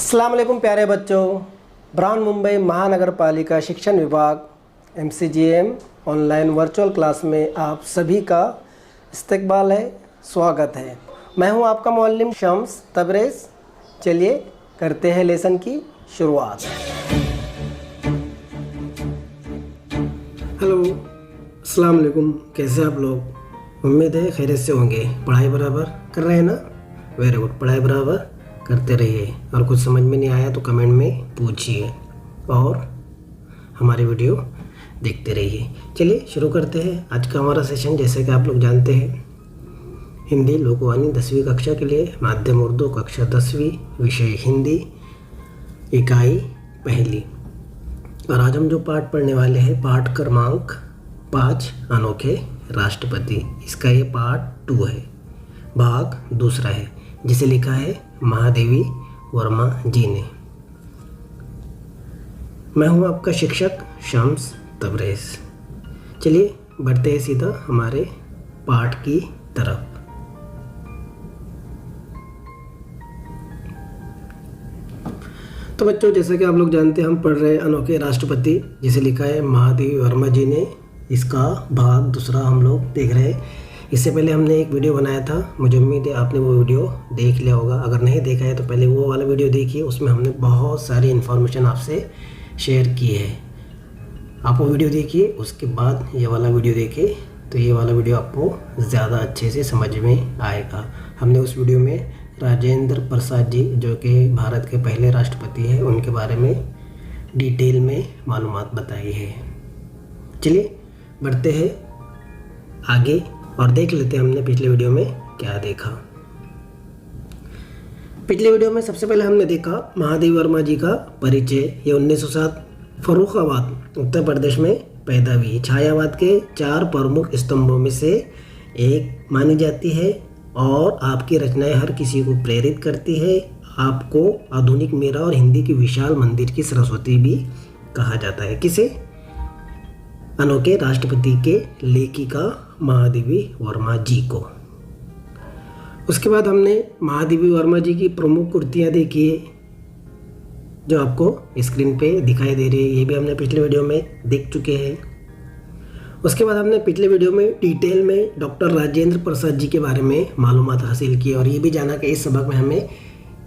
अस्सलाम वालेकुम प्यारे बच्चों। ब्राउन मुंबई महानगर पालिका शिक्षण विभाग MCGM ऑनलाइन वर्चुअल क्लास में आप सभी का इस्तकबाल है, स्वागत है। मैं हूं आपका मुअल्लिम शम्स तबरेज़। चलिए करते हैं लेसन की शुरुआत। हेलो, अस्सलाम वालेकुम। कैसे आप लोग? उम्मीद है खैरियत से होंगे। पढ़ाई बराबर कर रहे हैं ना? वेरी गुड, पढ़ाई बराबर करते रहिए। और कुछ समझ में नहीं आया तो कमेंट में पूछिए और हमारी वीडियो देखते रहिए। चलिए शुरू करते हैं आज का हमारा सेशन। जैसे कि आप लोग जानते हैं, हिंदी लोकवाणी 10वीं कक्षा के लिए, माध्यम उर्दू कक्षा 10वीं, विषय हिंदी, इकाई पहली। और आज हम जो पाठ पढ़ने वाले हैं, पाठ क्रमांक 5, अनोखे राष्ट्रपति। इसका ये पार्ट 2 है, भाग दूसरा है, जिसे लिखा है महादेवी वर्मा जी ने। मैं हूं आपका शिक्षक शम्स तबरेज़। चलिए बढ़ते हैं सीधा हमारे पाठ की तरफ। तो बच्चों, जैसा कि आप लोग जानते हैं, हम पढ़ रहे हैं अनोखे राष्ट्रपति, जिसे लिखा है महादेवी वर्मा जी ने। इसका भाग दूसरा हम लोग देख रहे हैं। इससे पहले हमने एक वीडियो बनाया था, मुझे उम्मीद है आपने वो वीडियो देख लिया होगा। अगर नहीं देखा है तो पहले वो वाला वीडियो देखिए, उसमें हमने बहुत सारी इन्फॉर्मेशन आपसे शेयर की है। आप वो वीडियो देखिए, उसके बाद ये वाला वीडियो देखिए, तो ये वाला वीडियो आपको ज़्यादा अच्छे से समझ में आएगा। हमने उस वीडियो में राजेंद्र प्रसाद जी, जो कि भारत के पहले राष्ट्रपति हैं, उनके बारे में डिटेल में मालूमात बताई है। चलिए बढ़ते हैं आगे और देख लेते हैं हमने पिछले वीडियो में क्या देखा। पिछले वीडियो में सबसे पहले हमने देखा महादेवी वर्मा जी का परिचय। ये 1907 फर्रुखाबाद उत्तर प्रदेश में पैदा हुई। छायावाद के 4 प्रमुख स्तंभों में से एक मानी जाती है और आपकी रचनाएं हर किसी को प्रेरित करती है। आपको आधुनिक मीरा और हिंदी की विशाल मंदिर की सरस्वती भी कहा जाता है। किसे? अनोखे राष्ट्रपति के लेखिका महादेवी वर्मा जी को। उसके बाद हमने महादेवी वर्मा जी की प्रमुख कृतियाँ देखी, जो आपको स्क्रीन पे दिखाई दे रही है। ये भी हमने पिछले वीडियो में देख चुके हैं। उसके बाद हमने पिछले वीडियो में डिटेल में डॉक्टर राजेंद्र प्रसाद जी के बारे में मालूमात हासिल की और ये भी जाना कि इस सबक में हमें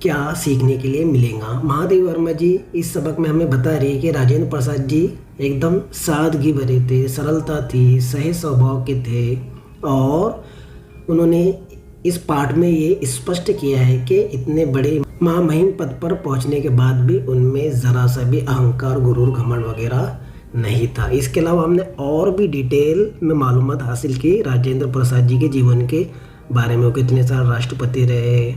क्या सीखने के लिए मिलेगा। महादेवी वर्मा जी इस सबक में हमें बता रही है कि राजेंद्र प्रसाद जी एकदम सादगी भरे थे, सरलता थी, सही स्वभाव के थे। और उन्होंने इस पाठ में ये स्पष्ट किया है कि इतने बड़े महामहिम पद पर पहुंचने के बाद भी उनमें ज़रा सा भी अहंकार, गुरूर, घमंड वगैरह नहीं था। इसके अलावा हमने और भी डिटेल में मालूमात हासिल की राजेंद्र प्रसाद जी के जीवन के बारे में। वो कितने साल राष्ट्रपति रहे,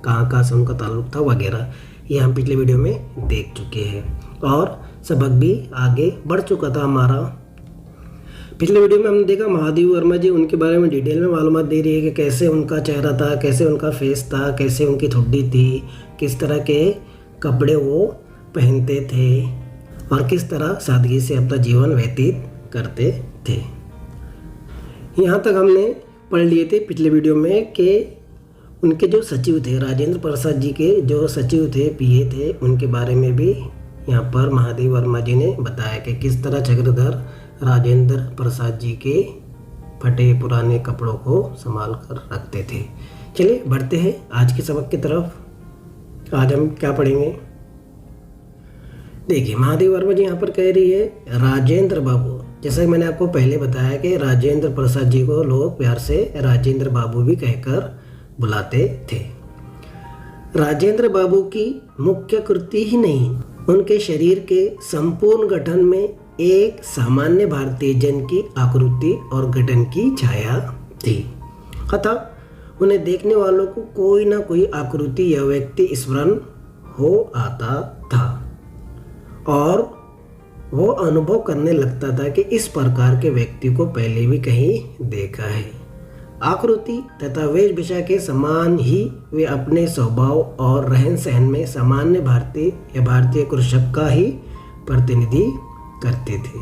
कहाँ से उनका ताल्लुक था वगैरह, ये हम पिछले वीडियो में देख चुके हैं और सबक भी आगे बढ़ चुका था हमारा। पिछले वीडियो में हमने देखा महादेवी वर्मा जी, उनके बारे में डिटेल में मालूमात दे रही है कि कैसे उनका चेहरा था, कैसे उनका फेस था, कैसे उनकी ठुड्डी थी, किस तरह के कपड़े वो पहनते थे और किस तरह सादगी से अपना जीवन व्यतीत करते थे। यहाँ तक हमने पढ़ लिए थे पिछले वीडियो में कि उनके जो सचिव थे, राजेंद्र प्रसाद जी के जो सचिव थे, PA थे, उनके बारे में भी यहाँ पर महादेवी वर्मा जी ने बताया कि किस तरह चक्रधर राजेंद्र प्रसाद जी के फटे पुराने कपड़ों को संभाल कर रखते थे। चलिए बढ़ते हैं आज के सबक की तरफ। आज हम क्या पढ़ेंगे? देखिए, महादेवी वर्मा जी यहाँ पर कह रही है राजेंद्र बाबू। जैसा कि मैंने आपको पहले बताया कि राजेंद्र प्रसाद जी को लोग प्यार से राजेंद्र बाबू भी कहकर बुलाते थे। राजेंद्र बाबू की मुख्य कृति ही नहीं, उनके शरीर के संपूर्ण गठन में एक सामान्य भारतीय जन की आकृति और गठन की छाया थी। अतः उन्हें देखने वालों को कोई ना कोई आकृति या व्यक्ति स्मरण हो आता था और वो अनुभव करने लगता था कि इस प्रकार के व्यक्ति को पहले भी कहीं देखा है। आकृति तथा वेशभूषा के समान ही वे अपने स्वभाव और रहन सहन में सामान्य भारतीय या भारतीय कृषक का ही प्रतिनिधि करते थे।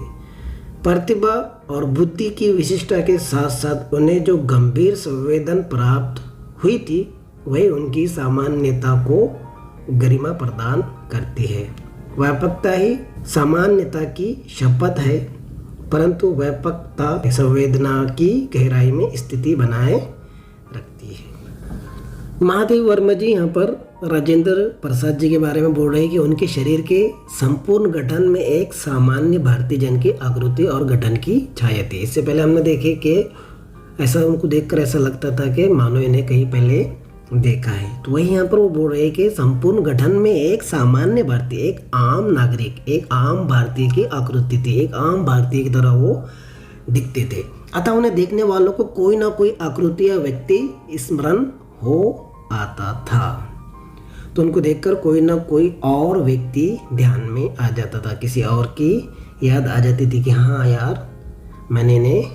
प्रतिभा और बुद्धि की विशिष्टता के साथ साथ उन्हें जो गंभीर संवेदन प्राप्त हुई थी, वही उनकी सामान्यता को गरिमा प्रदान करती है। व्यापकता ही सामान्यता की शपथ है, परंतु व्यापकता संवेदना की गहराई में स्थिति बनाए रखती है। महादेव वर्मा जी यहाँ पर राजेंद्र प्रसाद जी के बारे में बोल रहे हैं कि उनके शरीर के संपूर्ण गठन में एक सामान्य भारतीय जन की आकृति और गठन की छाया थी। इससे पहले हमने देखे कि ऐसा उनको देखकर ऐसा लगता था कि मानो इन्हें कहीं पहले देखा है। तो वही यहाँ पर वो बोल रहे हैं कि संपूर्ण गठन में एक सामान्य भारतीय, एक आम नागरिक, एक आम भारतीय की आकृति थी, एक आम भारतीय की तरह वो दिखते थे। अतः उन्हें देखने वालों को कोई ना कोई आकृति या व्यक्ति स्मरण हो आता था। तो उनको देखकर कोई ना कोई और व्यक्ति ध्यान में आ जाता था, किसी और की याद आ जाती थी कि हाँ यार मैंने इन्हें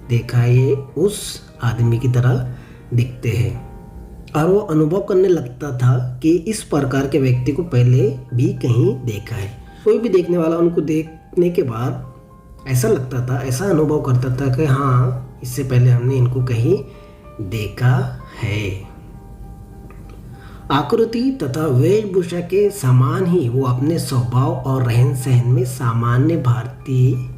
देखा, ये उस आदमी की तरह दिखते हैं। और वो अनुभव करने लगता था कि इस प्रकार के व्यक्ति को पहले भी कहीं देखा है। कोई भी देखने वाला उनको देखने के बाद ऐसा लगता था, ऐसा अनुभव करता था कि हाँ इससे पहले हमने इनको कहीं देखा है। आकृति तथा वेशभूषा के समान ही वो अपने स्वभाव और रहन सहन में सामान्य भारतीय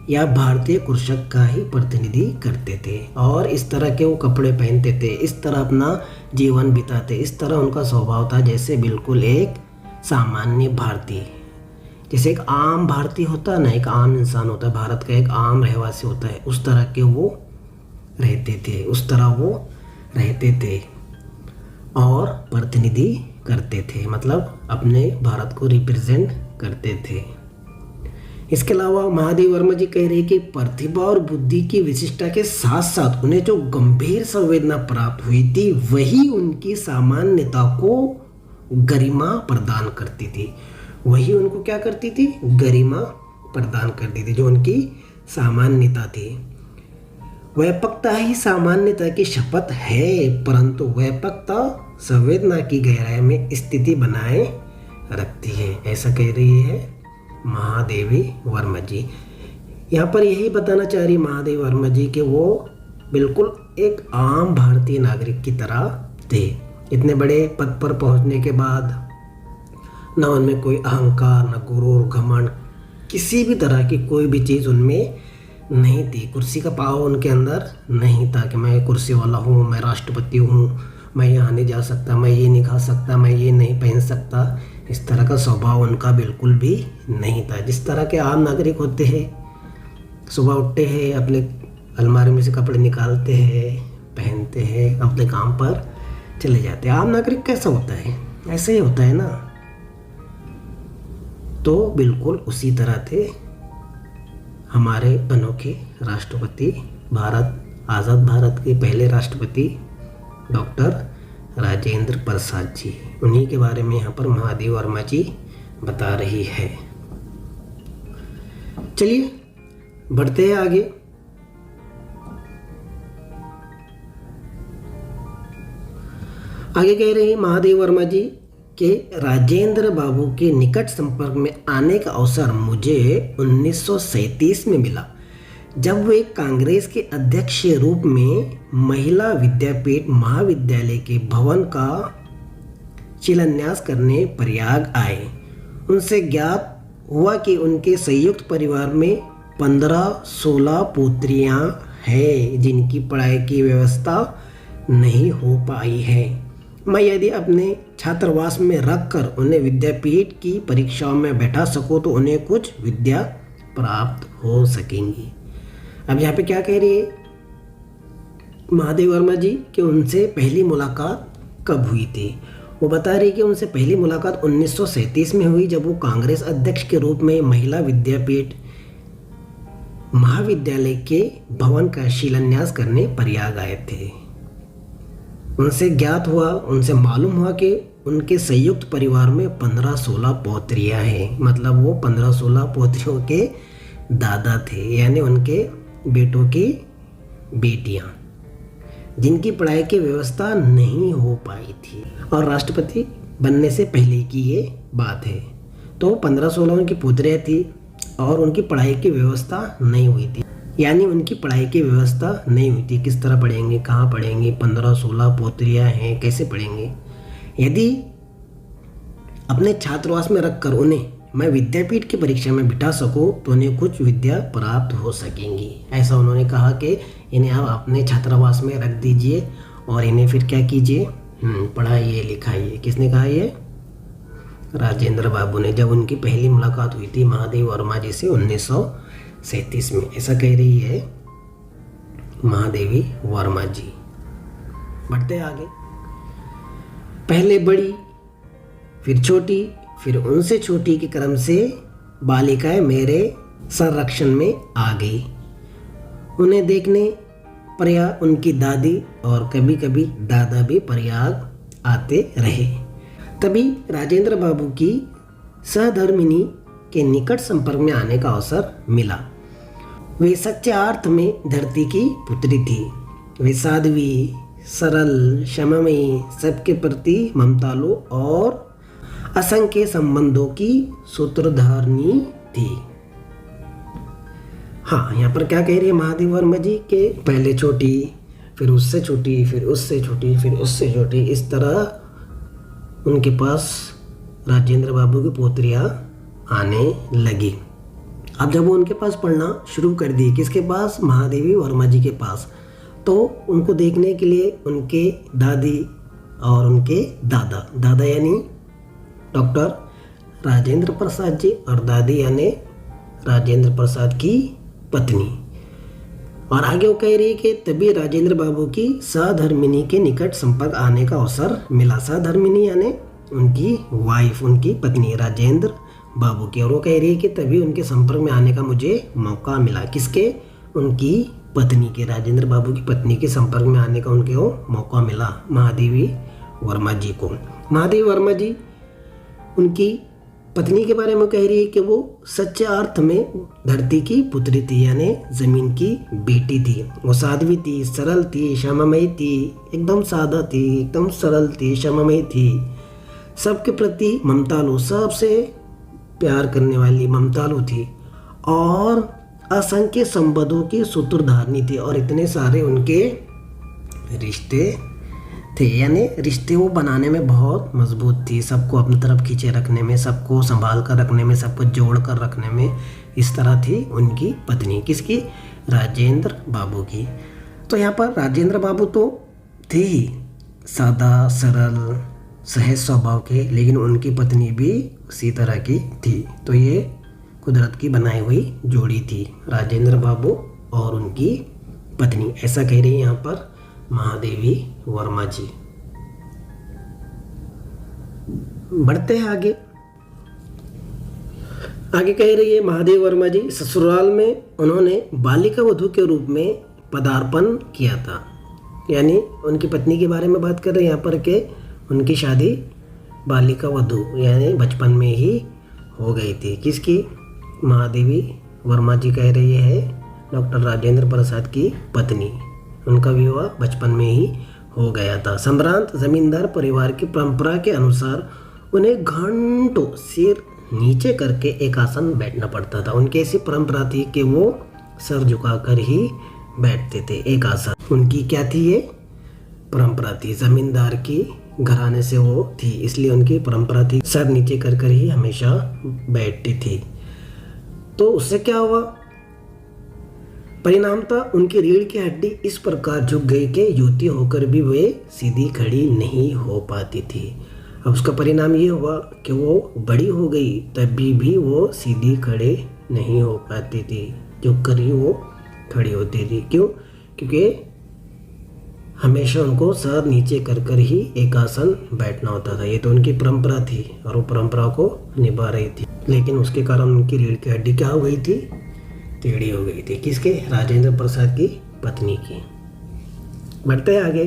या भारतीय कृषक का ही प्रतिनिधि करते थे, और इस तरह के वो कपड़े पहनते थे, इस तरह अपना जीवन बिताते, इस तरह उनका स्वभाव था जैसे बिल्कुल एक सामान्य भारतीय, जैसे एक आम भारतीय होता है ना, एक आम इंसान होता है, भारत का एक आम रहवासी होता है, उस तरह के वो रहते थे, उस तरह वो रहते थे और प्रतिनिधि करते थे, मतलब अपने भारत को रिप्रेजेंट करते थे। इसके अलावा महादेव वर्मा जी कह रहे हैं कि प्रतिभा और बुद्धि की विशिष्टता के साथ साथ उन्हें जो गंभीर संवेदना प्राप्त हुई थी वही उनकी सामान्यता को गरिमा प्रदान करती थी, वही उनको क्या करती थी, गरिमा प्रदान करती थी, जो उनकी सामान्यता थी। व्यापकता ही सामान्यता की शपथ है, परंतु व्यापकता संवेदना की गहराई में स्थिति बनाए रखती है, ऐसा कह रही है महादेवी वर्मा जी। यहाँ पर यही बताना चाह रही महादेवी वर्मा जी कि वो बिल्कुल एक आम भारतीय नागरिक की तरह थे। इतने बड़े पद पर पहुँचने के बाद न उनमें कोई अहंकार, न गुरूर, घमंड, किसी भी तरह की कोई भी चीज़ उनमें नहीं थी। कुर्सी का पाव उनके अंदर नहीं था कि मैं कुर्सी वाला हूँ, मैं राष्ट्रपति हूँ, मैं यहाँ नहीं जा सकता, मैं ये नहीं खा सकता, मैं ये नहीं पहन सकता। इस तरह का स्वभाव उनका बिल्कुल भी नहीं था। जिस तरह के आम नागरिक होते हैं, सुबह उठते हैं, अपने अलमारी में से कपड़े निकालते हैं, पहनते हैं, अपने काम पर चले जाते हैं। आम नागरिक कैसा होता है, ऐसे ही होता है ना। तो बिल्कुल उसी तरह थे हमारे अनोखे राष्ट्रपति, भारत आज़ाद भारत के पहले राष्ट्रपति डॉक्टर राजेंद्र प्रसाद जी। उन्हीं के बारे में यहाँ पर महादेव वर्मा जी बता रही है। चलिए बढ़ते हैं आगे। आगे कह रहे हैं महादेव वर्मा जी के राजेंद्र बाबू के निकट संपर्क में आने का अवसर मुझे 1937 में मिला, जब वे कांग्रेस के अध्यक्ष के रूप में महिला विद्यापीठ महाविद्यालय के भवन का शिलान्यास करने प्रयाग आए। उनसे ज्ञात हुआ कि उनके संयुक्त परिवार में 15-16 पुत्रियां हैं जिनकी पढ़ाई की व्यवस्था नहीं हो पाई है। मैं यदि अपने छात्रावास में रखकर उन्हें विद्यापीठ की परीक्षाओं में बैठा सकूं तो उन्हें कुछ विद्या प्राप्त हो सकेंगी। अब यहाँ पे क्या कह रही है महादेव वर्मा जी कि उनसे पहली मुलाकात कब हुई थी। वो बता रही कि उनसे पहली मुलाकात 1937 में हुई, जब वो कांग्रेस अध्यक्ष के रूप में महिला विद्यापीठ महाविद्यालय के भवन का शिलान्यास करने प्रयाग आए थे। उनसे ज्ञात हुआ, उनसे मालूम हुआ कि उनके संयुक्त परिवार में 15-16 पौत्रियाँ हैं, मतलब वो 15-16 पौत्रियों के दादा थे, यानी उनके बेटों की बेटियाँ, जिनकी पढ़ाई की व्यवस्था नहीं हो पाई थी। और राष्ट्रपति बनने से पहले की ये बात है। तो 15-16 उनकी पुत्रियाँ थी और उनकी पढ़ाई की व्यवस्था नहीं हुई थी, यानी उनकी पढ़ाई की व्यवस्था नहीं हुई थी। किस तरह पढ़ेंगे, कहाँ पढ़ेंगे, 15-16 पुत्रियाँ हैं, कैसे पढ़ेंगे। यदि अपने छात्रावास में रखकर उन्हें मैं विद्यापीठ की परीक्षा में बिठा सकूं तो उन्हें कुछ विद्या प्राप्त हो सकेंगी। ऐसा उन्होंने कहा कि इन्हें आप अपने छात्रावास में रख दीजिए और इन्हें फिर क्या कीजिए, पढ़ाइए लिखाइए। किसने कहा ये? राजेंद्र बाबू ने, जब उनकी पहली मुलाकात हुई थी महादेवी वर्मा जी से 1937 में। ऐसा कह रही है महादेवी वर्मा जी। बढ़ते आगे। पहले बड़ी, फिर छोटी, फिर उनसे छोटी के क्रम से बालिकाएं मेरे संरक्षण में आ गई। उन्हें देखने प्रयाग उनकी दादी और कभी कभी दादा भी प्रयाग आते रहे। तभी राजेंद्र बाबू की सहधर्मिणी के निकट संपर्क में आने का अवसर मिला। वे सच्चे अर्थ में धरती की पुत्री थी। वे साध्वी, सरल, क्षमामयी, सबके प्रति ममतालु और असंख्य संबंधों की सूत्रधारणी थी। हाँ, यहाँ पर क्या कह रही है महादेवी वर्मा जी के पहले छोटी, फिर उससे छोटी, फिर उससे छोटी, फिर उससे छोटी, इस तरह उनके पास राजेंद्र बाबू की पोत्रियाँ आने लगी। अब जब वो उनके पास पढ़ना शुरू कर दी, किसके पास? महादेवी वर्मा जी के पास, तो उनको देखने के लिए उनके दादी और उनके दादा यानी डॉक्टर राजेंद्र प्रसाद जी और दादी यानी राजेंद्र प्रसाद की पत्नी। और आगे वो कह रही है कि तभी राजेंद्र बाबू की सहधर्मिणी के निकट संपर्क आने का अवसर मिला। सहधर्मिणी यानी उनकी वाइफ, उनकी पत्नी राजेंद्र बाबू की। और वो कह रही है कि तभी उनके संपर्क में आने का मुझे मौका मिला। किसके? उनकी पत्नी के, राजेंद्र बाबू की पत्नी के संपर्क में आने का उनके वो मौका मिला महादेवी वर्मा जी को। महादेवी वर्मा जी उनकी पत्नी के बारे में कह रही है कि वो सच्चे अर्थ में धरती की पुत्री थी, यानी जमीन की बेटी थी। वो साध्वी थी, सरल थी, क्षमामयी थी, एकदम सादा थी, एकदम सरल थी, क्षमामयी थी, सबके प्रति ममतालु, सबसे प्यार करने वाली ममतालु थी और असंख्य संबंधों की सूत्रधारणी थी। और इतने सारे उनके रिश्ते थे, यानी रिश्ते वो बनाने में बहुत मजबूत थी। सबको अपनी तरफ खींचे रखने में, सबको संभाल कर रखने में, सबको जोड़ कर रखने में, इस तरह थी उनकी पत्नी। किसकी? राजेंद्र बाबू की। तो यहाँ पर राजेंद्र बाबू तो थे ही सादा, सरल, सहज स्वभाव के, लेकिन उनकी पत्नी भी उसी तरह की थी। तो ये कुदरत की बनाई हुई जोड़ी थी, राजेंद्र बाबू और उनकी पत्नी। ऐसा कह रही है यहाँ पर महादेवी वर्मा जी। बढ़ते हैं आगे। आगे कह रही है महादेवी वर्मा जी, ससुराल में उन्होंने बालिका वधू के रूप में पदार्पण किया था। यानी उनकी पत्नी के बारे में बात कर रहे हैं यहाँ पर के उनकी शादी बालिका वधू यानी बचपन में ही हो गई थी। किसकी? महादेवी वर्मा जी कह रही है डॉक्टर राजेंद्र प्रसाद की पत्नी। उनका विवाह बचपन में ही हो गया था। संभ्रांत जमींदार परिवार की परंपरा के अनुसार उन्हें घंटों सिर नीचे करके एक आसन बैठना पड़ता था। उनकी ऐसी परंपरा थी कि वो सर झुकाकर ही बैठते थे। एक आसन उनकी क्या थी? ये परंपरा थी, जमींदार की घराने से वो थी, इसलिए उनकी परंपरा थी सर नीचे कर ही हमेशा बैठती थी। तो उससे क्या हुआ? परिणामतः उनकी रीढ़ की हड्डी इस प्रकार झुक गई कि युवती होकर भी वे सीधी खड़ी नहीं हो पाती थी। अब उसका परिणाम ये हुआ कि वो बड़ी हो गई, तभी भी वो सीधी खड़े नहीं हो पाती थी, झुक कर ही वो खड़ी होती थी। क्यों? क्योंकि हमेशा उनको सर नीचे कर ही एक आसन बैठना होता था। ये तो उनकी परंपरा थी और वो परंपरा को निभा रही थी, लेकिन उसके कारण उनकी रीढ़ की हड्डी क्या हो गई थी? टेढ़ी हो गई थी। किसके? राजेंद्र प्रसाद की पत्नी की। बढ़ते हैं आगे।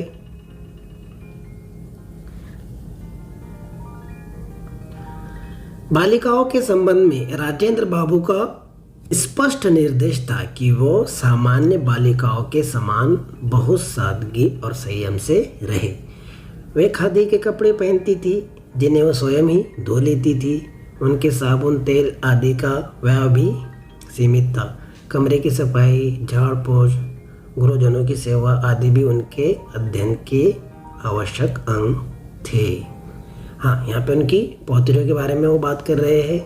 बालिकाओं के संबंध में राजेंद्र बाबू का स्पष्ट निर्देश था कि वो सामान्य बालिकाओं के समान बहुत सादगी और संयम से रहे। वे खादी के कपड़े पहनती थी जिन्हें वो स्वयं ही धो लेती थी। उनके साबुन, तेल आदि का व्यय भी सीमित था। कमरे की सफाई, झाड़ पोछ, गुरुजनों की सेवा आदि भी उनके अध्ययन के आवश्यक अंग थे। हाँ, यहाँ पे उनकी पौत्रियों के बारे में वो बात कर रहे हैं।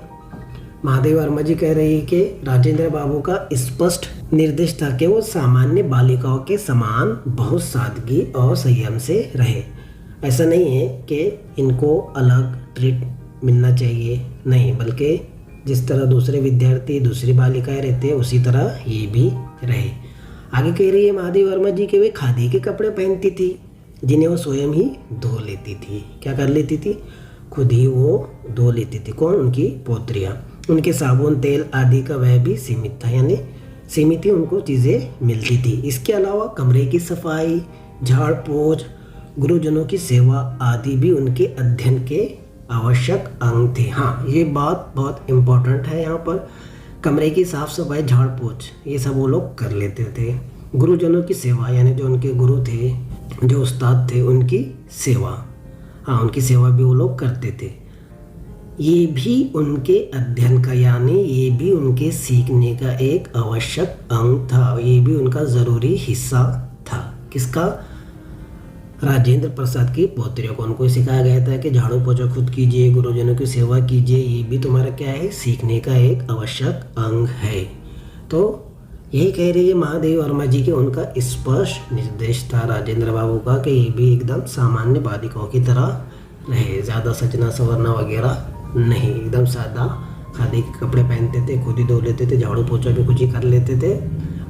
महादेवी वर्मा जी कह रही है कि राजेंद्र बाबू का स्पष्ट निर्देश था कि वो सामान्य बालिकाओं के समान बहुत सादगी और संयम से रहे। ऐसा नहीं है कि इनको अलग ट्रीट मिलना चाहिए, नहीं, बल्कि जिस तरह दूसरे विद्यार्थी दूसरी बालिकाएं रहते हैं उसी तरह ये भी रहे। आगे कह रही है महादेवी वर्मा जी के वे खादी के कपड़े पहनती थी जिन्हें वो स्वयं ही धो लेती थी। क्या कर लेती थी? खुद ही वो धो लेती थी। कौन? उनकी पौत्रियाँ। उनके साबुन, तेल आदि का वह भी सीमित था, यानी सीमित ही उनको चीज़ें मिलती थी। इसके अलावा कमरे की सफाई, झाड़ पोंछ, गुरुजनों की सेवा आदि भी उनके अध्ययन के आवश्यक अंग थे। हाँ, ये बात बहुत इम्पोर्टेंट है यहाँ पर। कमरे की साफ सफाई, झाड़ पोंछ, ये सब वो लोग कर लेते थे। गुरुजनों की सेवा, यानी जो उनके गुरु थे, जो उस्ताद थे, उनकी सेवा, हाँ, उनकी सेवा भी वो लोग करते थे। ये भी उनके अध्ययन का, यानी ये भी उनके सीखने का एक आवश्यक अंग था, ये भी उनका ज़रूरी हिस्सा था। किसका? राजेंद्र प्रसाद की पौत्रियों को। उनको सिखाया गया था कि झाड़ू पोछा खुद कीजिए, गुरुजनों की सेवा कीजिए, ये भी तुम्हारा क्या है? सीखने का एक आवश्यक अंग है। तो यही कह रही है महादेवी वर्मा जी के उनका स्पष्ट निर्देश था राजेंद्र बाबू का कि ये भी एकदम सामान्य बालिकाओं की तरह रहे, ज़्यादा सजना संवरना वगैरह नहीं, एकदम सादा खादी के कपड़े पहनते थे, खुद ही धो लेते थे, झाड़ू पोछा भी खुद ही कर लेते थे,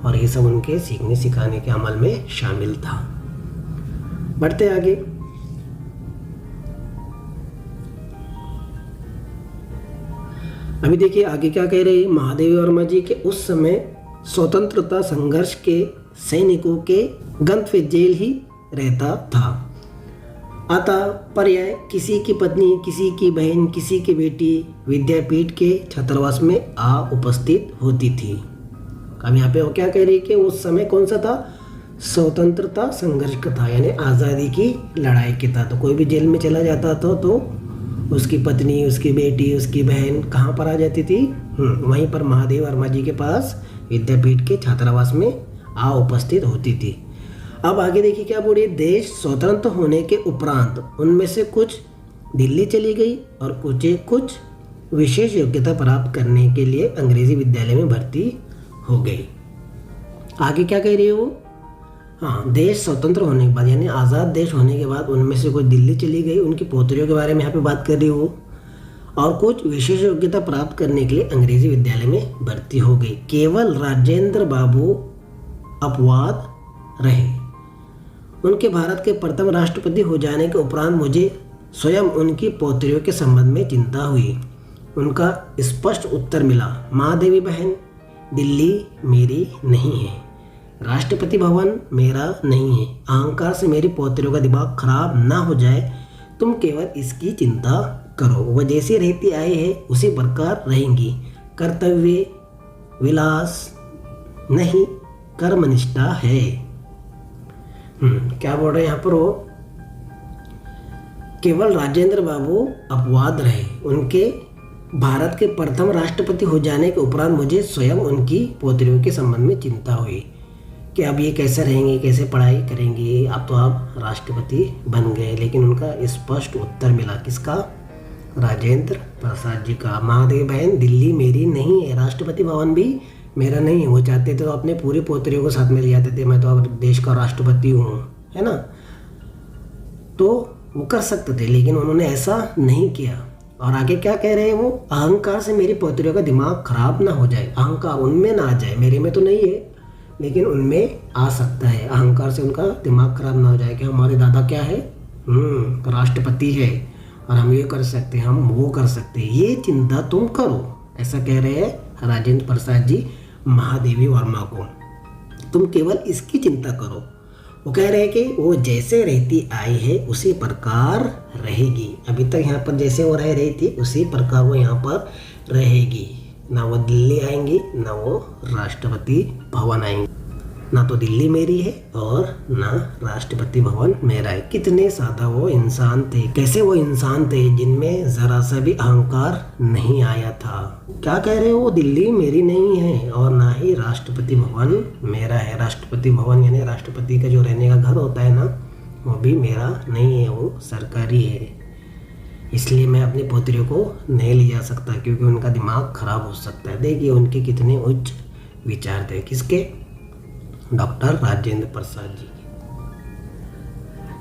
और ये सब उनके सीखने सिखाने के अमल में शामिल था। बढ़ते आगे। अभी देखिए आगे क्या कह रही है महादेवी वर्मा जी के उस समय स्वतंत्रता संघर्ष के सैनिकों के गंतव्य जेल ही रहता था। अतः पर्याय किसी की पत्नी, किसी की बहन, किसी की बेटी विद्यापीठ के छात्रावास में आ उपस्थित होती थी। अब यहाँ पे वो क्या कह रही है कि उस समय कौन सा था? स्वतंत्रता संघर्ष का था, यानी आज़ादी की लड़ाई के था। तो कोई भी जेल में चला जाता था तो उसकी पत्नी, उसकी बेटी, उसकी बहन कहाँ पर आ जाती थी? वहीं पर महादेवी वर्मा जी के पास विद्यापीठ के छात्रावास में आ उपस्थित होती थी। अब आगे देखिए क्या बोल रही है। देश स्वतंत्र होने के उपरांत उनमें से कुछ दिल्ली चली गई और कुछ विशेष योग्यता प्राप्त करने के लिए अंग्रेजी विद्यालय में भर्ती हो गई। आगे क्या कह रही है वो? हाँ, देश स्वतंत्र होने के बाद, यानी आज़ाद देश होने के बाद उनमें से कुछ दिल्ली चली गई, उनकी पौत्रियों के बारे में यहाँ पे बात कर रही हो, और कुछ विशेष योग्यता प्राप्त करने के लिए अंग्रेजी विद्यालय में भर्ती हो गई। केवल राजेंद्र बाबू अपवाद रहे। उनके भारत के प्रथम राष्ट्रपति हो जाने के उपरांत मुझे स्वयं उनकी पौत्रियों के संबंध में चिंता हुई। उनका स्पष्ट उत्तर मिला, महादेवी बहन, दिल्ली मेरी नहीं है, राष्ट्रपति भवन मेरा नहीं है। अहंकार से मेरी पौत्रियों का दिमाग खराब ना हो जाए, तुम केवल इसकी चिंता करो। वह जैसी रहती आई है उसी प्रकार रहेंगी। कर्तव्य विलास नहीं, कर्मनिष्ठा है। क्या बोल रहे हैं यहाँ पर वो? केवल राजेंद्र बाबू अपवाद रहे। उनके भारत के प्रथम राष्ट्रपति हो जाने के उपरांत मुझे स्वयं उनकी पौत्रियों के संबंध में चिंता हुई कि अब ये कैसे रहेंगे, कैसे पढ़ाई करेंगे। अब तो आप राष्ट्रपति बन गए। लेकिन उनका स्पष्ट उत्तर मिला, किसका? राजेंद्र प्रसाद जी का। महादेवी बहन, दिल्ली मेरी नहीं है, राष्ट्रपति भवन भी मेरा नहीं है। वो चाहते थे तो अपने पूरी पौत्रियों को साथ में ले जाते थे, मैं तो अब देश का राष्ट्रपति हूँ, है ना, तो वो कर सकते थे, लेकिन उन्होंने ऐसा नहीं किया। और आगे क्या कह रहे हैं वो? अहंकार से मेरी पौत्रियों का दिमाग खराब ना हो जाए। अहंकार उनमें ना आ जाए, मेरे में तो नहीं है लेकिन उनमें आ सकता है। अहंकार से उनका दिमाग खराब ना हो जाए कि हमारे दादा क्या है, राष्ट्रपति है और हम ये कर सकते हैं, हम वो कर सकते हैं, ये चिंता तुम करो। ऐसा कह रहे हैं राजेंद्र प्रसाद जी महादेवी वर्मा को, तुम केवल इसकी चिंता करो। वो कह रहे हैं कि वो जैसे रहती आई है उसी प्रकार रहेगी। अभी तक यहाँ पर जैसे वो रह रही थी उसी प्रकार वो यहाँ पर रहेगी। ना वो दिल्ली आएंगी, ना वो राष्ट्रपति भवन आएंगे। ना तो दिल्ली मेरी है और ना राष्ट्रपति भवन मेरा है। कितने सादा वो इंसान थे, कैसे वो इंसान थे जिनमें जरा सा भी अहंकार नहीं आया था। क्या कह रहे हो? वो दिल्ली मेरी नहीं है और ना ही राष्ट्रपति भवन मेरा है। राष्ट्रपति भवन यानी राष्ट्रपति का जो रहने का घर होता है ना, वो भी मेरा नहीं है, वो सरकारी है। इसलिए मैं अपनी पोतरियों को नहीं ले जा सकता क्योंकि उनका दिमाग खराब हो सकता है। देखिए उनके कितने उच्च विचार थे, किसके? डॉक्टर राजेंद्र प्रसाद जी।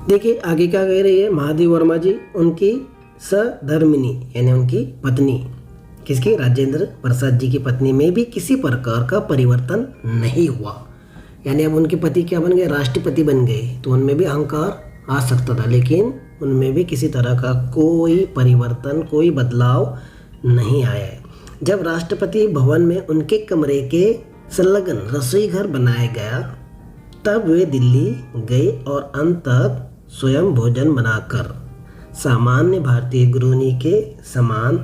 देखिए आगे क्या कह रही है महादेव वर्मा जी, उनकी सधर्मिणी यानी उनकी पत्नी, किसकी? राजेंद्र प्रसाद जी की पत्नी में भी किसी प्रकार का परिवर्तन नहीं हुआ। यानी अब उनके पति क्या बन गए? राष्ट्रपति बन गए, तो उनमें भी अहंकार आ सकता था, लेकिन उनमें भी किसी तरह का कोई परिवर्तन, कोई बदलाव नहीं आया है। जब राष्ट्रपति भवन में उनके कमरे के संलग्न रसोई घर बनाया गया तब वे दिल्ली गए और अंत तक स्वयं भोजन बनाकर सामान्य भारतीय गृहिणी के समान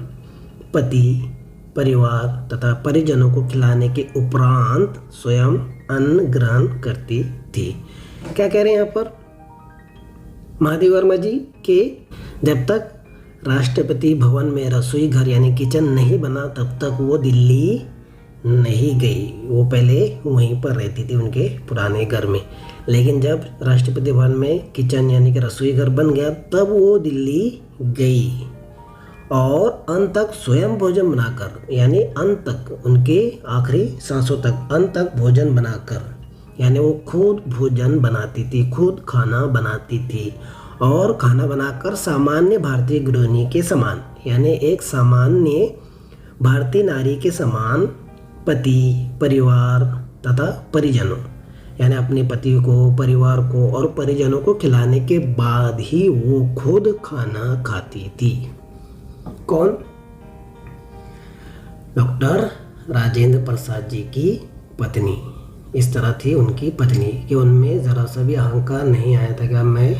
पति, परिवार तथा परिजनों को खिलाने के उपरांत स्वयं अन्न ग्रहण करती थी। क्या कह रहे हैं यहाँ पर महादेव वर्मा जी के जब तक राष्ट्रपति भवन में रसोई घर यानी किचन नहीं बना तब तक वो दिल्ली नहीं गई, वो पहले वहीं पर रहती थी उनके पुराने घर में। लेकिन जब राष्ट्रपति भवन में किचन यानी कि रसोई घर बन गया तब वो दिल्ली गई और अंत तक स्वयं भोजन बनाकर, यानी अंत तक उनके आखिरी सांसों तक अंत तक भोजन बनाकर, यानी वो खुद भोजन बनाती थी, खुद खाना बनाती थी और खाना बनाकर सामान्य भारतीय गृहिणी के समान, यानी एक सामान्य भारतीय नारी के समान पति, परिवार तथा परिजनों, यानी अपने पति को, परिवार को और परिजनों को खिलाने के बाद ही वो खुद खाना खाती थी। कौन? डॉक्टर राजेंद्र प्रसाद जी की पत्नी। इस तरह थी उनकी पत्नी कि उनमें ज़रा सा भी अहंकार नहीं आया था कि मैं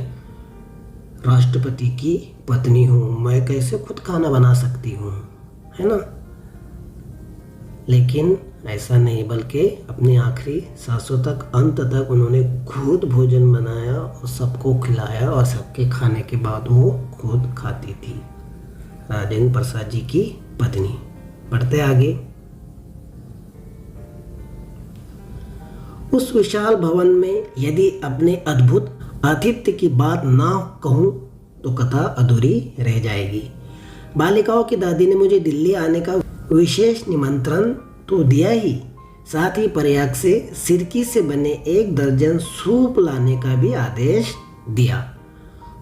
राष्ट्रपति की पत्नी हूँ, मैं कैसे खुद खाना बना सकती हूँ, है ना। लेकिन ऐसा नहीं, बल्कि अपने आखिरी सांसों तक अंत तक उन्होंने खुद भोजन बनाया और सबको खिलाया और सबके खाने के बाद वो खुद खाती थी। राजेंद्र प्रसाद जी की पत्नी। बढ़ते आगे। उस विशाल भवन में यदि अपने अद्भुत आतिथ्य की बात ना कहूँ तो कथा अधूरी रह जाएगी। बालिकाओं की दादी ने मुझे दिल्ली आने का विशेष निमंत्रण तो दिया ही, साथ ही प्रयाग से सिरकी से बने 1 दर्जन सूप लाने का भी आदेश दिया।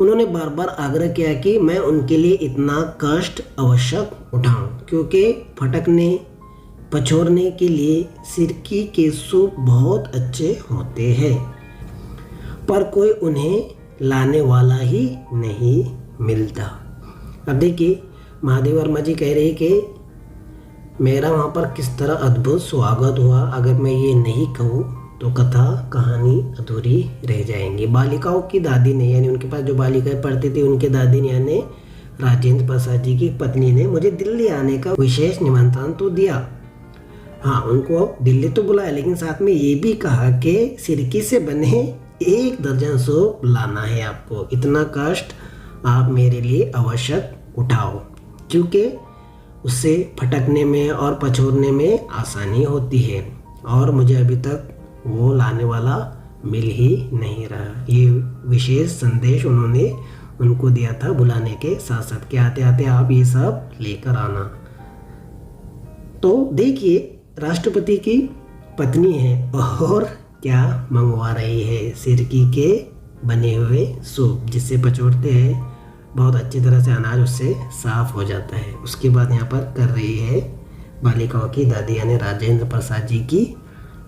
उन्होंने बार बार आग्रह किया कि मैं उनके लिए इतना कष्ट आवश्यक उठाऊं, क्योंकि फटकने पछोड़ने के लिए सिरकी के सूप बहुत अच्छे होते हैं, पर कोई उन्हें लाने वाला ही नहीं मिलता। अब देखिए महादेव वर्मा जी कह रहे हैं कि मेरा वहाँ पर किस तरह अद्भुत स्वागत हुआ, अगर मैं ये नहीं कहूँ तो कथा कहानी अधूरी रह जाएंगी। बालिकाओं की दादी ने, यानी उनके पास जो बालिकाएं पढ़ती थी उनके दादी ने, यानी राजेंद्र प्रसाद जी की पत्नी ने मुझे दिल्ली आने का विशेष निमंत्रण तो दिया। हाँ, उनको दिल्ली तो बुलाया, लेकिन साथ में ये भी कहा कि सिरकी से बने 1 दर्जन सूप लाना है आपको, इतना कष्ट आप मेरे लिए आवश्यक उठाओ, क्योंकि उससे फटकने में और पछोड़ने में आसानी होती है और मुझे अभी तक वो लाने वाला मिल ही नहीं रहा। ये विशेष संदेश उन्होंने उनको दिया था बुलाने के साथ साथ कि आते आते आप ये सब लेकर आना। तो देखिए राष्ट्रपति की पत्नी है और क्या मंगवा रही है, सिरकी के बने हुए सूप, जिससे पछोड़ते हैं बहुत अच्छी तरह से अनाज उससे साफ हो जाता है। उसके बाद यहाँ पर कर रही है बालिकाओं की दादी यानी राजेंद्र प्रसाद जी की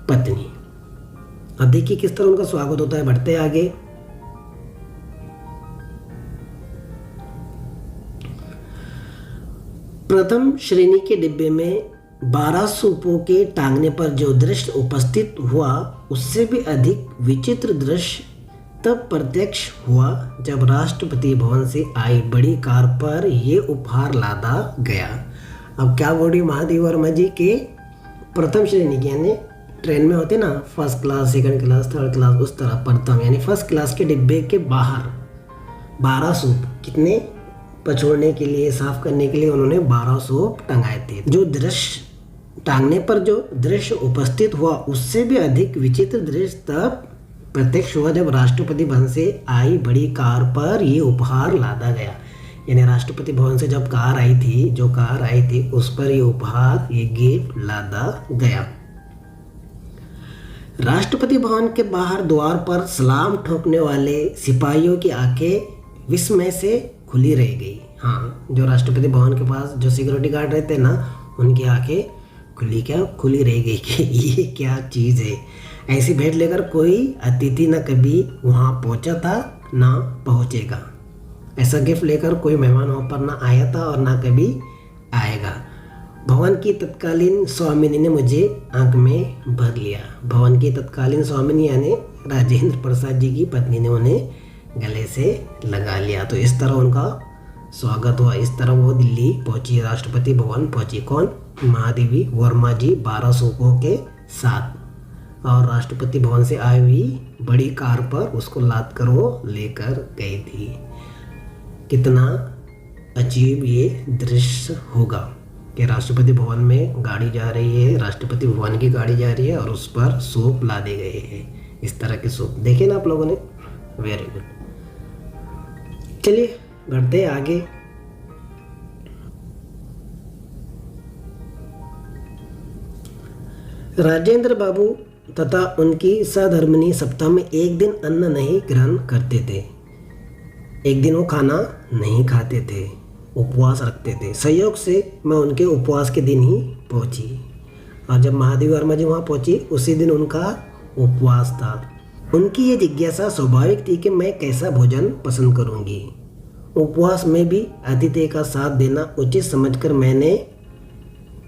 पत्नी। अब देखिए किस तरह उनका स्वागत होता है। बढ़ते आगे। प्रथम श्रेणी के डिब्बे में 12 सूपों के टांगने पर जो दृश्य उपस्थित हुआ उससे भी अधिक विचित्र दृश्य तब प्रत्यक्ष हुआ जब राष्ट्रपति भवन से आई बड़ी कार पर यह उपहार लादा गया। अब क्या बोल रही महादेव वर्मा जी के प्रथम श्रेणी की, यानी ट्रेन में होते ना first class, second class, third class, उस तरह प्रथम यानी फर्स्ट क्लास के डिब्बे के बाहर 12 सूप, कितने पछोड़ने के लिए, साफ करने के लिए उन्होंने 12 सूप टंगाए थे। जो दृश्य टांगने पर जो दृश्य उपस्थित हुआ उससे भी अधिक विचित्र दृश्य तब प्रत्यक्ष हुआ जब राष्ट्रपति भवन से आई बड़ी कार पर ये उपहार लादा गया। यानी राष्ट्रपति भवन से जब कार आई थी, जो कार आई थी उस पर ये उपहार, ये गिफ्ट लादा गया। राष्ट्रपति भवन के बाहर द्वार पर सलाम ठोकने वाले सिपाहियों की आंखें विस्मय से खुली रह गई। हाँ, जो राष्ट्रपति भवन के पास जो सिक्योरिटी गार्ड रहते हैं ना, उनकी आंखें खुली रह गई कि ये क्या चीज़ है। ऐसी भेंट लेकर कोई अतिथि न कभी वहाँ पहुँचा था ना पहुँचेगा। ऐसा गिफ्ट लेकर कोई मेहमान वहाँ पर ना आया था और ना कभी आएगा। भवन की तत्कालीन स्वामिनी ने मुझे आंख में भर लिया। भवन की तत्कालीन स्वामिनी यानी राजेंद्र प्रसाद जी की पत्नी ने उन्हें गले से लगा लिया। तो इस तरह उनका स्वागत हुआ, इस तरह वो दिल्ली पहुंची, राष्ट्रपति भवन पहुंची। कौन? महादेवी वर्मा जी 12 सूपों के साथ, और राष्ट्रपति भवन से आई हुई बड़ी कार पर उसको लाद कर वो लेकर गई थी। कितना अजीब ये दृश्य होगा कि राष्ट्रपति भवन में गाड़ी जा रही है, राष्ट्रपति भवन की गाड़ी जा रही है और उस पर सूप लादे गए हैं। इस तरह के सूप देखे ना आप लोगों ने? Very good. चलिए बढ़ते हैं आगे। राजेंद्र बाबू तथा उनकी सहधर्मिणी सप्ताह में एक दिन अन्न नहीं ग्रहण करते थे। एक दिन वो खाना नहीं खाते थे, उपवास रखते थे। संयोग से मैं उनके उपवास के दिन ही पहुंची, और जब महादेवी वर्मा जी वहाँ पहुंची उसी दिन उनका उपवास था। उनकी ये जिज्ञासा स्वाभाविक थी कि मैं कैसा भोजन पसंद करूंगी। उपवास में भी अतिथि का साथ देना उचित समझकर मैंने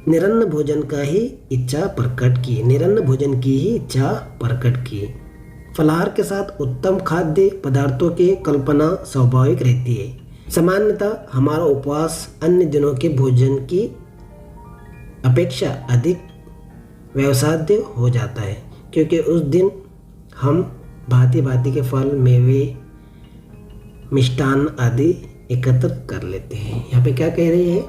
निरन्न भोजन की ही इच्छा प्रकट की। फलाहार के साथ उत्तम खाद्य पदार्थों की कल्पना स्वाभाविक रहती है। सामान्यतः हमारा उपवास अन्य दिनों के भोजन की अपेक्षा अधिक व्यवसाध्य हो जाता है, क्योंकि उस दिन हम भांति भांति के फल, मेवे, मिष्टान आदि एकत्र कर लेते हैं। यहाँ पे क्या कह रही है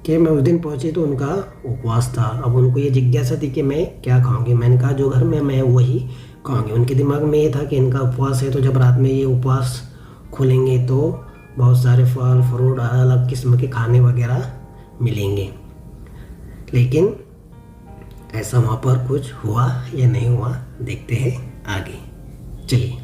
कि मैं उस दिन पहुंची तो उनका उपवास था। अब उनको ये जिज्ञासा थी कि मैं क्या खाऊंगी। मैंने कहा जो घर में मैं वही खाऊंगी। उनके दिमाग में ये था कि इनका उपवास है, तो जब रात में ये उपवास खोलेंगे तो बहुत सारे फल फ्रूट अलग किस्म के खाने वगैरह मिलेंगे। लेकिन ऐसा वहाँ पर कुछ हुआ या नहीं हुआ, देखते हैं आगे। चलिए,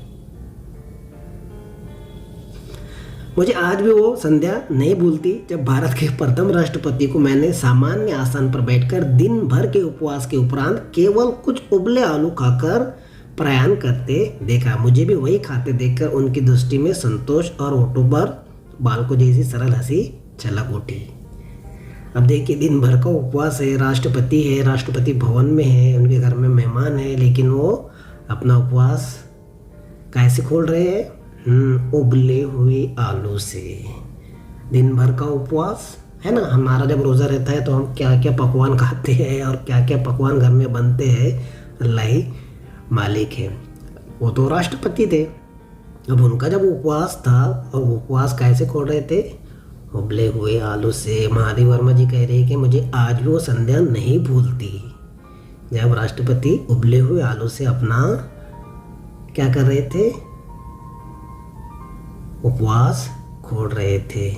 मुझे आज भी वो संध्या नहीं भूलती जब भारत के प्रथम राष्ट्रपति को मैंने सामान्य आसन पर बैठकर दिन भर के उपवास के उपरांत केवल कुछ उबले आलू खाकर प्रयाण करते देखा। मुझे भी वही खाते देखकर उनकी दृष्टि में संतोष और होठों पर बालकों जैसी सरल हंसी छलक उठी। अब देखिए, दिन भर का उपवास है, राष्ट्रपति है, राष्ट्रपति भवन में है, उनके घर में मेहमान है, लेकिन वो अपना उपवास कैसे खोल रहे हैं? उबले हुए आलू से। दिन भर का उपवास है ना। हमारा जब रोज़ा रहता है तो हम क्या क्या पकवान खाते हैं और क्या क्या पकवान घर में बनते हैं, अल्लाह ही मालिक है। वो तो राष्ट्रपति थे, अब उनका जब उपवास था, और उपवास कैसे खोल रहे थे? उबले हुए आलू से। महादेवी वर्मा जी कह रहे हैं कि मुझे आज भी वो संध्या नहीं भूलती जब राष्ट्रपति उबले हुए आलू से अपना क्या कर रहे थे? उपवास खोल रहे थे,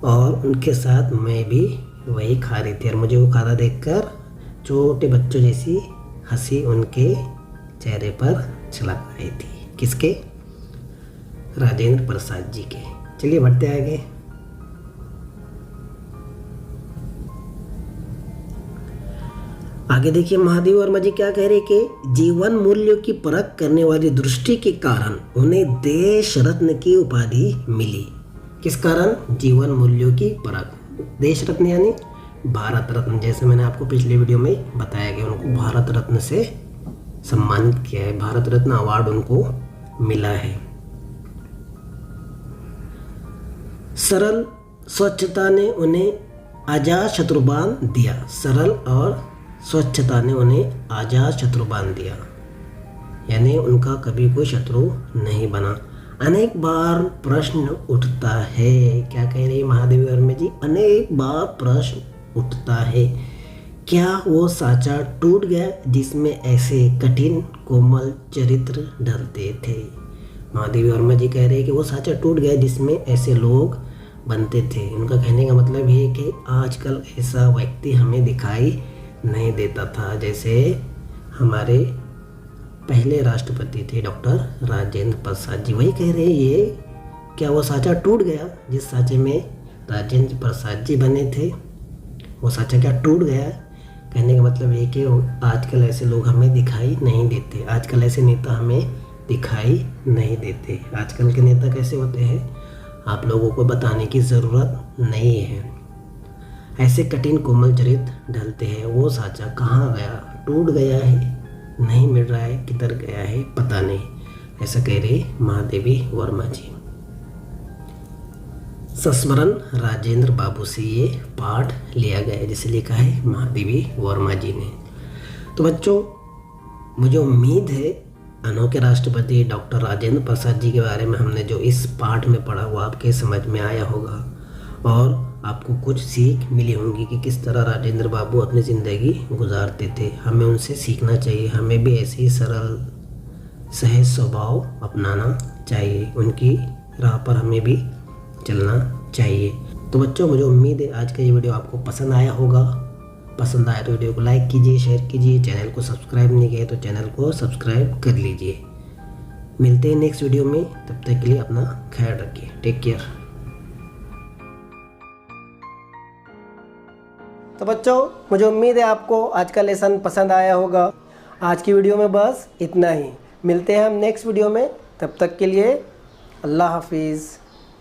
और उनके साथ मैं भी वही खा रही थी। और मुझे वो खाना देखकर छोटे बच्चों जैसी हंसी उनके चेहरे पर छलक रही थी। किसके? राजेंद्र प्रसाद जी के। चलिए बढ़ते आगे। आगे देखिए, महादेवी वर्मा जी क्या कह रहे कि जीवन मूल्यों की परख करने वाली दृष्टि के कारण उन्हें देश रत्न की उपाधि मिली। किस कारण? जीवन मूल्यों की परख। देश रत्न यानी भारत रत्न, जैसे मैंने आपको पिछले वीडियो में बताया गया, उनको भारत रत्न से सम्मानित किया है, भारत रत्न अवार्ड उनको मिला है। सरल स्वच्छता ने उन्हें आजाद शत्रु बांध दिया। सरल और स्वच्छता ने उन्हें आजाद शत्रु बांध दिया, यानी उनका कभी कोई शत्रु नहीं बना। अनेक बार प्रश्न उठता है, क्या कह रही है महादेवी वर्मा जी? अनेक बार प्रश्न उठता है, क्या वो साँचा टूट गया जिसमें ऐसे कठिन कोमल चरित्र ढलते थे? महादेवी वर्मा जी कह रहे हैं कि वो साँचा टूट गया जिसमें ऐसे लोग बनते थे। उनका कहने का मतलब ये है कि आजकल ऐसा व्यक्ति हमें दिखाई नहीं देता था। जैसे हमारे पहले राष्ट्रपति थे डॉक्टर राजेंद्र प्रसाद जी, वही कह रहे हैं ये क्या वो सांचा टूट गया जिस सांचे में राजेंद्र प्रसाद जी बने थे, वो सांचा क्या टूट गया? कहने का मतलब ये कि आजकल ऐसे लोग हमें दिखाई नहीं देते, आजकल ऐसे नेता हमें दिखाई नहीं देते। आजकल के नेता कैसे होते हैं आप लोगों को बताने की ज़रूरत नहीं है। ऐसे कठिन कोमल चरित्र ढलते हैं, वो सांचा कहाँ गया, टूट गया है, नहीं मिल रहा है, किधर गया है पता नहीं, ऐसा कह रही महादेवी वर्मा जी। संस्मरण राजेंद्र बाबू से ये पाठ लिया गया है, जिसे लिखा है महादेवी वर्मा जी ने। तो बच्चों, मुझे उम्मीद है अनोखे राष्ट्रपति डॉक्टर राजेंद्र प्रसाद जी के बारे में हमने जो इस पाठ में पढ़ा वो आपके समझ में आया होगा और आपको कुछ सीख मिली होगी कि किस तरह राजेंद्र बाबू अपनी ज़िंदगी गुजारते थे। हमें उनसे सीखना चाहिए, हमें भी ऐसे ही सरल सहज स्वभाव अपनाना चाहिए, उनकी राह पर हमें भी चलना चाहिए। तो बच्चों, मुझे उम्मीद है आज का ये वीडियो आपको पसंद आया होगा। पसंद आया तो वीडियो को लाइक कीजिए, शेयर कीजिए, चैनल को सब्सक्राइब नहीं किया तो चैनल को सब्सक्राइब कर लीजिए। मिलते हैं नेक्स्ट वीडियो में, तब तक के लिए अपना ख्याल रखिए। Take care. तो बच्चों, मुझे उम्मीद है आपको आज का लेसन पसंद आया होगा। आज की वीडियो में बस इतना ही। मिलते हैं हम नेक्स्ट वीडियो में, तब तक के लिए अल्लाह हाफिज़।